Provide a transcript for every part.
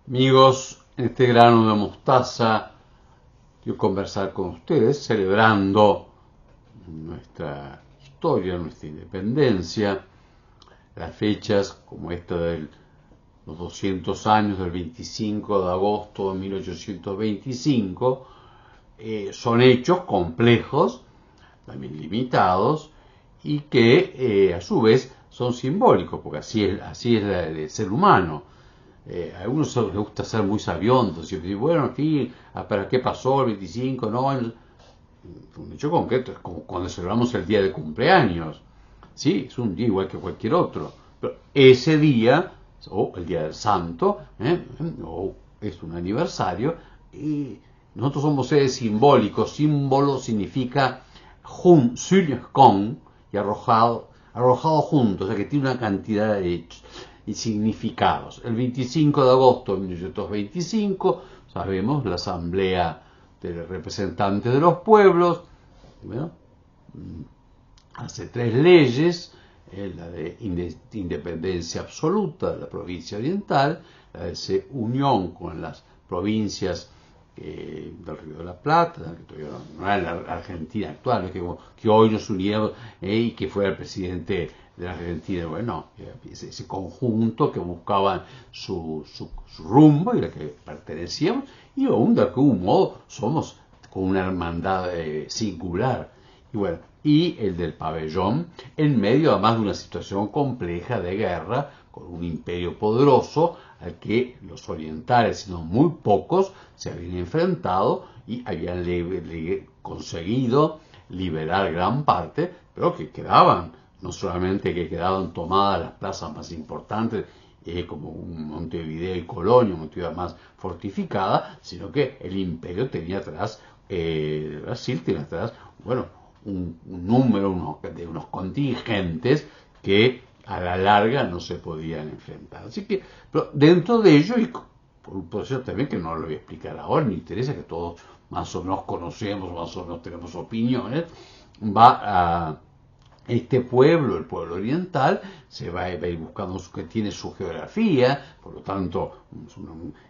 Amigos, en este grano de mostaza quiero conversar con ustedes celebrando nuestra historia, nuestra independencia, las fechas como esta de los 200 años del 25 de agosto de 1825, son hechos complejos, también limitados, y que a su vez son simbólicos, porque así es el ser humano. A algunos les gusta ser muy sabiondos, y bueno, en fin, ¿para qué pasó el 25? No, un hecho concreto, es como cuando celebramos el día de cumpleaños. Sí, es un día igual que cualquier otro, pero ese día, o el día del santo, o es un aniversario, y nosotros somos seres simbólicos. Símbolo significa con y arrojado juntos, o sea que tiene una cantidad de hechos y significados. El 25 de agosto de 1825, sabemos, la Asamblea de Representantes de los Pueblos, bueno, hace tres leyes, la de independencia absoluta de la provincia oriental, la de unión con las provincias del Río de la Plata, que todavía no era la Argentina actual, que hoy nos unieron y que fue el presidente de la Argentina. Bueno, ese conjunto que buscaban su rumbo y al que pertenecíamos, y aún de algún modo somos con una hermandad singular. Y bueno, y el del pabellón, en medio además de una situación compleja de guerra, con un imperio poderoso al que los orientales, sino muy pocos, se habían enfrentado y habían conseguido liberar gran parte, pero que quedaban, no solamente que quedaban tomadas las plazas más importantes, como Montevideo y Colonia, una ciudad más fortificada, sino que el imperio tenía atrás, Brasil tenía atrás, bueno, un número de unos contingentes que a la larga no se podían enfrentar. Así que, pero dentro de ello, y por un proceso también que no lo voy a explicar ahora, me interesa que todos más o menos conocemos, más o menos tenemos opiniones, va a este pueblo, el pueblo oriental, va a ir buscando que tiene su geografía, por lo tanto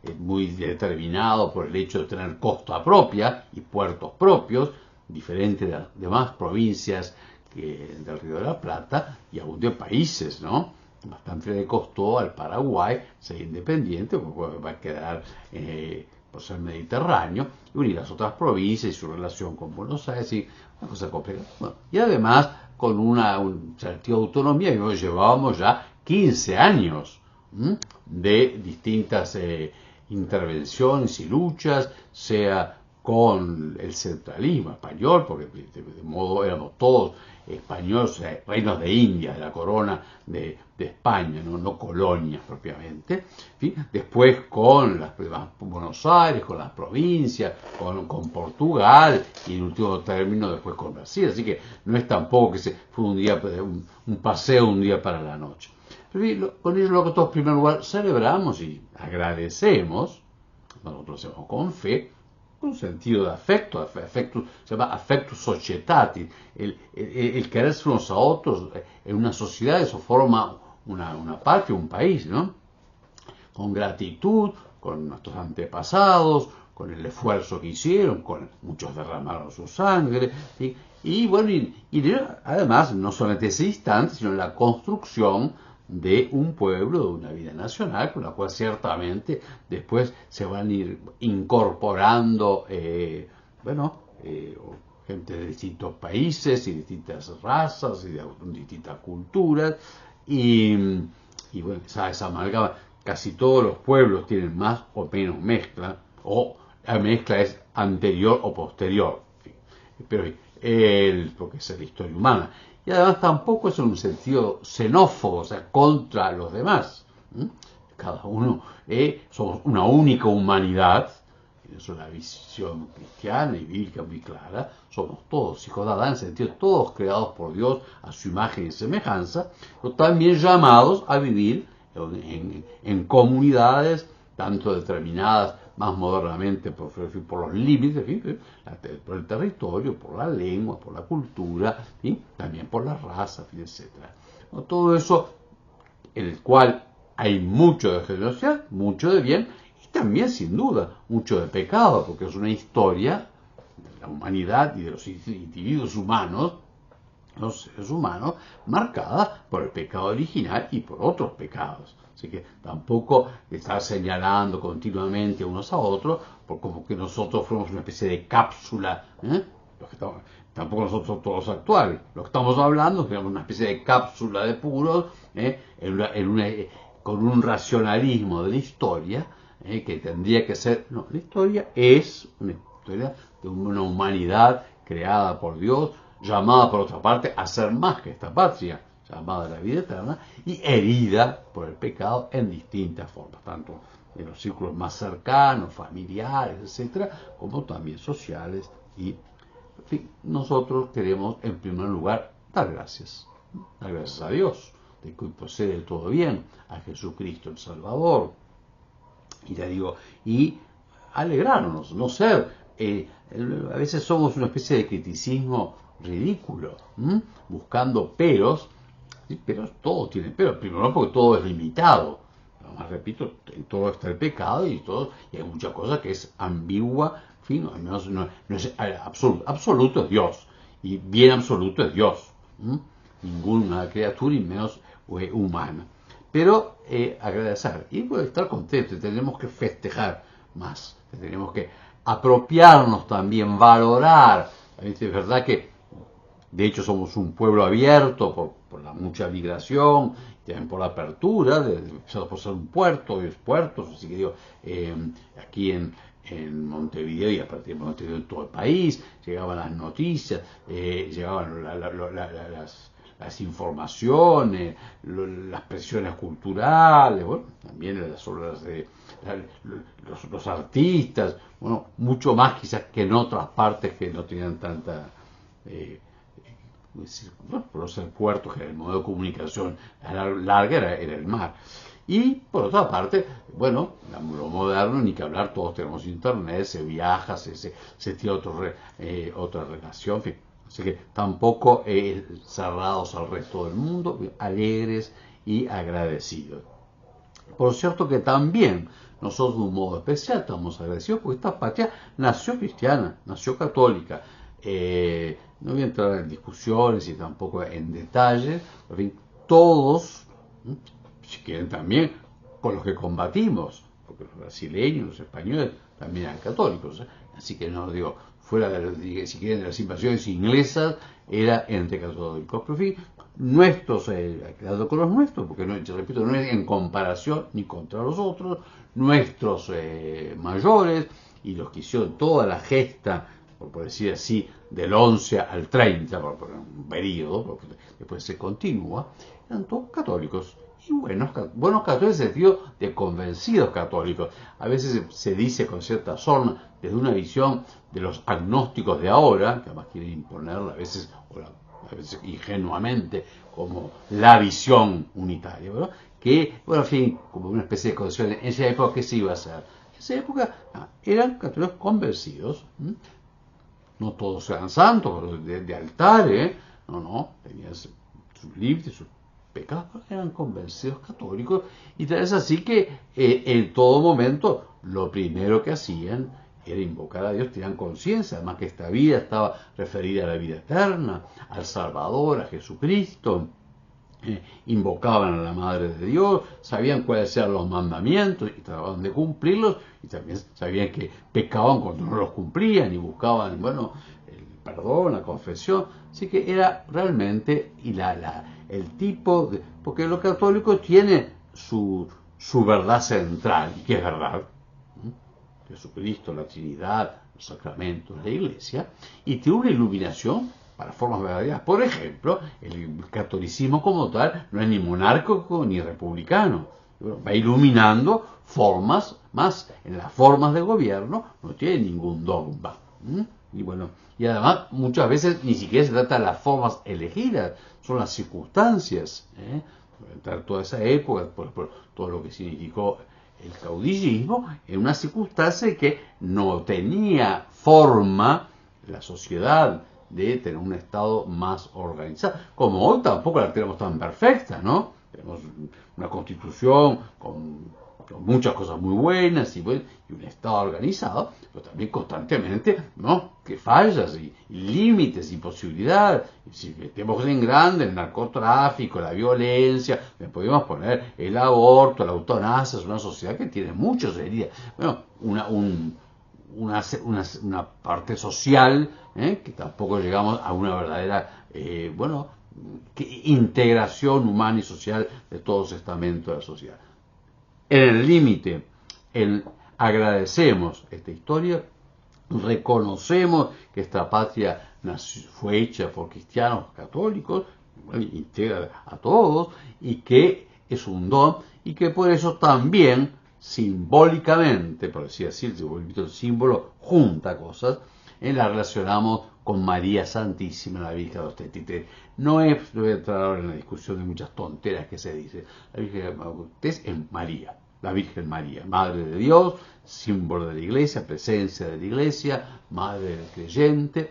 es muy determinado por el hecho de tener costa propia y puertos propios, diferente de las demás provincias del Río de la Plata y aún de países, ¿no? Bastante le costó al Paraguay ser independiente, porque va a quedar por ser mediterráneo, y unir las otras provincias y su relación con Buenos Aires, y una cosa compleja. Bueno, y además con un cierta autonomía, y llevábamos ya 15 años de distintas intervenciones y luchas, sea con el centralismo español, porque de modo éramos todos españoles, reinos de India, de la corona de España, no colonias propiamente. ¿Sí? Después con Buenos Aires, con las provincias, con Portugal y en último término después con Brasil. Así que no es tampoco que fue un paseo un día para la noche. Pero con ello lo que todos en primer lugar celebramos y agradecemos, nosotros hacemos con fe, un sentido de afecto, se llama affectus societatis, el quererse unos a otros en una sociedad, eso forma una patria, un país, ¿no? Con gratitud, con nuestros antepasados, con el esfuerzo que hicieron, con muchos derramaron su sangre, ¿sí? Y bueno, además, no solamente ese instante, sino la construcción de un pueblo, de una vida nacional, con la cual ciertamente después se van a ir incorporando, gente de distintos países y distintas razas y de distintas culturas, y, y bueno, esa amalgama, casi todos los pueblos tienen más o menos mezcla, o la mezcla es anterior o posterior, pero porque es la historia humana. Y además tampoco es en un sentido xenófobo, o sea, contra los demás. Cada uno somos una única humanidad, es una visión cristiana y bíblica muy clara, somos todos hijos de Adán, en el sentido todos creados por Dios a su imagen y semejanza, pero también llamados a vivir en comunidades, tanto determinadas más modernamente por los límites, por el territorio, por la lengua, por la cultura, ¿sí? También por la raza, etc. ¿No? Todo eso en el cual hay mucho de generosidad, mucho de bien, y también, sin duda, mucho de pecado, porque es una historia de la humanidad y de los individuos humanos, los seres humanos, marcada por el pecado original y por otros pecados. Así que tampoco estar señalando continuamente unos a otros, por como que nosotros fuéramos una especie de cápsula, tampoco nosotros somos todos actuales. Lo que estamos hablando es una especie de cápsula de puros, con un racionalismo de la historia, que tendría que ser. No, la historia es una historia de una humanidad creada por Dios, llamada por otra parte a ser más que esta patria, llamada la vida eterna, y herida por el pecado en distintas formas, tanto en los círculos más cercanos, familiares, etcétera, como también sociales. Y en fin, nosotros queremos, en primer lugar, dar gracias a Dios, de que procede todo bien, a Jesucristo el Salvador, y te digo, y alegrarnos, no ser, a veces somos una especie de criticismo ridículo, buscando peros, ¿sí? Pero todo tiene peros, primero porque todo es limitado, además repito, en todo está el pecado y hay muchas cosas que es ambigua, en fin, no es absoluto, absoluto es Dios, y bien absoluto es Dios, ninguna criatura y menos humana. Pero agradecer y estar contentos, tenemos que festejar más, tenemos que apropiarnos también, valorar. Es verdad que de hecho somos un pueblo abierto por la mucha migración, también por la apertura, empezamos por ser un puerto, y es puertos, así que digo, aquí en Montevideo y a partir de Montevideo en todo el país, llegaban las noticias, llegaban las informaciones, las presiones culturales, bueno, también las obras de los artistas, bueno, mucho más quizás que en otras partes que no tenían tanta, por ser puertos, que el modo de comunicación larga era el mar. Y por otra parte, bueno, lo moderno, ni que hablar, todos tenemos internet, se viaja, se tiene otra relación, en fin. Así que tampoco cerrados al resto del mundo, alegres y agradecidos. Por cierto que también nosotros de un modo especial estamos agradecidos porque esta patria nació cristiana, nació católica. No voy a entrar en discusiones y tampoco en detalles, en fin, todos, si quieren también, con los que combatimos, porque los brasileños, los españoles también eran católicos, así que no digo, fuera si quieren, de las invasiones inglesas, era entre católicos, pero en fin, nuestros, quedado con los nuestros, porque no, repito, no es en comparación ni contra los otros, nuestros mayores y los que hicieron toda la gesta, por decir así, del 11 al 30, por un periodo, porque después se continúa, eran todos católicos. Y buenos católicos en el sentido de convencidos católicos. A veces se dice con cierta sorna, desde una visión de los agnósticos de ahora, que además quieren imponerla a veces ingenuamente como la visión unitaria, ¿verdad? Que, bueno, en fin, como una especie de condición. En esa época, ¿qué se iba a hacer? En esa época eran católicos convencidos, no todos eran santos de altar, no, tenían sus límites, sus pecados, pero eran convencidos católicos, y tal es así que en todo momento lo primero que hacían era invocar a Dios, tenían conciencia, además que esta vida estaba referida a la vida eterna, al Salvador, a Jesucristo, invocaban a la Madre de Dios, sabían cuáles eran los mandamientos y trataban de cumplirlos, y también sabían que pecaban cuando no los cumplían y buscaban, bueno, el perdón, la confesión. Así que era realmente el tipo de, porque lo católico tiene su verdad central, que es verdad, Jesucristo, la Trinidad, los sacramentos, la Iglesia, y tiene una iluminación para formas verdaderas. Por ejemplo, el catolicismo como tal no es ni monárquico ni republicano. Va iluminando formas, más en las formas de gobierno no tiene ningún dogma. Y bueno, y además muchas veces ni siquiera se trata de las formas elegidas, son las circunstancias. Entrar toda esa época, por todo lo que significó el caudillismo, en una circunstancia que no tenía forma la sociedad de tener un Estado más organizado. Como hoy tampoco la tenemos tan perfecta, ¿no? Tenemos una constitución con con muchas cosas muy buenas y un Estado organizado, pero también constantemente, ¿no?, que fallas y límites y posibilidades. Y si metemos en grande el narcotráfico, la violencia, le podemos poner el aborto, la eutanasia. Es una sociedad que tiene muchas heridas. Bueno, una parte social, que tampoco llegamos a una verdadera, integración humana y social de todos los estamentos de la sociedad. En el límite, agradecemos esta historia, reconocemos que esta patria fue hecha por cristianos católicos, integra a todos, y que es un don, y que por eso también simbólicamente, por así decirlo, el símbolo junta cosas, la relacionamos con María Santísima, la Virgen de los 33. No voy a entrar ahora en la discusión de muchas tonteras que se dice. La Virgen es María, la Virgen María, Madre de Dios, símbolo de la Iglesia, presencia de la Iglesia, Madre del creyente,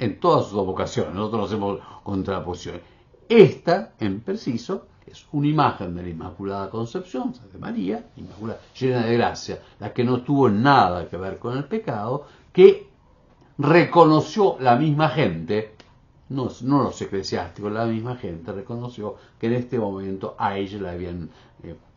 en todas sus vocaciones. Nosotros hacemos contraposiciones. Esta, en preciso, es una imagen de la Inmaculada Concepción, de María, Inmaculada, llena de gracia, la que no tuvo nada que ver con el pecado, que reconoció la misma gente, no los eclesiásticos, la misma gente reconoció que en este momento a ella le habían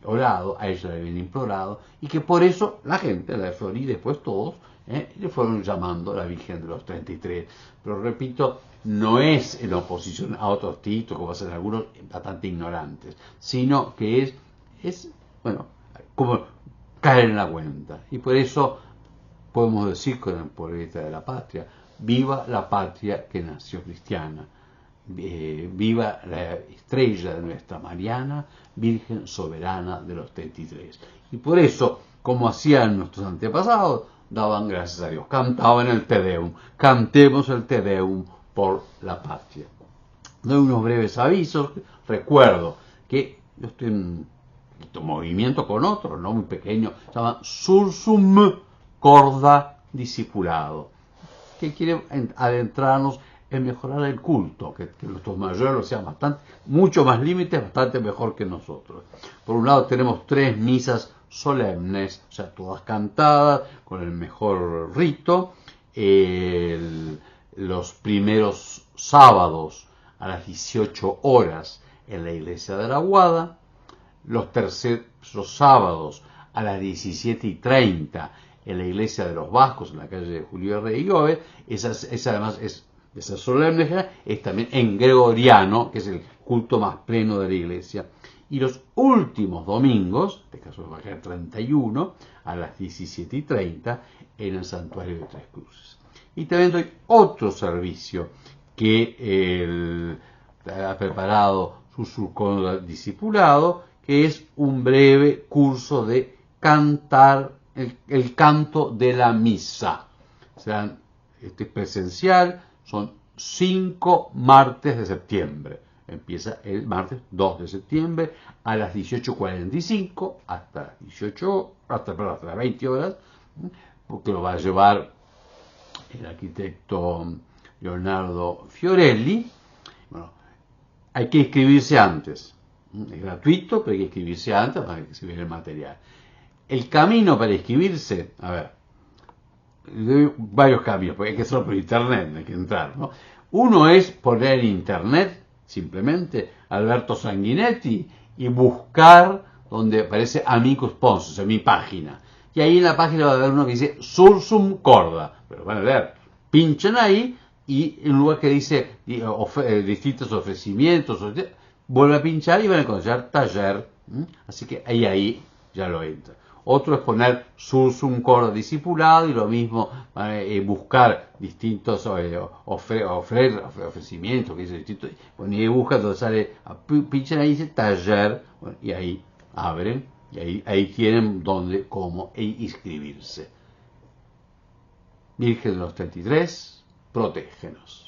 orado, a ella le habían implorado, y que por eso la gente, la de Florida y después todos, le fueron llamando la Virgen de los 33. Pero repito, no es en oposición a otros títulos, como hacen algunos bastante ignorantes, sino que es como caer en la cuenta. Y por eso podemos decir con el poeta de la patria: viva la patria que nació cristiana, viva la estrella de nuestra Mariana, Virgen soberana de los 33. Y por eso, como hacían nuestros antepasados, daban gracias a Dios, cantaban el Te Deum. Cantemos el Te Deum por la patria. Doy unos breves avisos. Recuerdo que yo estoy en movimiento con otro, no muy pequeño, se llama Sursum Corda Discipulado, que quiere adentrarnos en mejorar el culto, que nuestros mayores lo sean mucho más límites, bastante mejor que nosotros. Por un lado tenemos 3 misas solemnes, o sea, todas cantadas, con el mejor rito, los primeros sábados a las 18 horas en la iglesia de la Guada, los terceros sábados a las 17:30 en la iglesia de los Vascos, en la calle de Julio R. y Gómez. Esa solemne es también en gregoriano, que es el culto más pleno de la iglesia. Y los últimos domingos, en este caso va a ser 31, a las 17:30 en el Santuario de Tres Cruces. Y también doy otro servicio que ha preparado su discipulado, que es un breve curso de cantar el canto de la misa. Serán presencial, son 5 martes de septiembre. Empieza el martes 2 de septiembre a las 18:45 hasta las 20 horas, porque lo va a llevar el arquitecto Leonardo Fiorelli. Bueno, hay que inscribirse antes. Es gratuito, pero hay que inscribirse antes para que se vea el material. El camino para inscribirse, le doy varios caminos, porque hay que hacerlo por internet, no hay que entrar, ¿no? Uno es poner en internet simplemente Alberto Sanguinetti y buscar donde aparece Amicus Pons, o sea, mi página. Y ahí en la página va a haber uno que dice Sursum Corda, pero van a ver, pinchan ahí y en un lugar que dice distintos ofrecimientos, vuelve a pinchar y van a encontrar taller. Así que ahí ya lo entra. Otro es poner Sursum Corda Discipulado, y lo mismo buscar distintos ofrecimientos, que dice distintos, bueno, y ahí busca, entonces sale, pinchan ahí, dice taller, bueno, y ahí abren, y ahí tienen dónde, cómo inscribirse. Virgen de los 33, protégenos.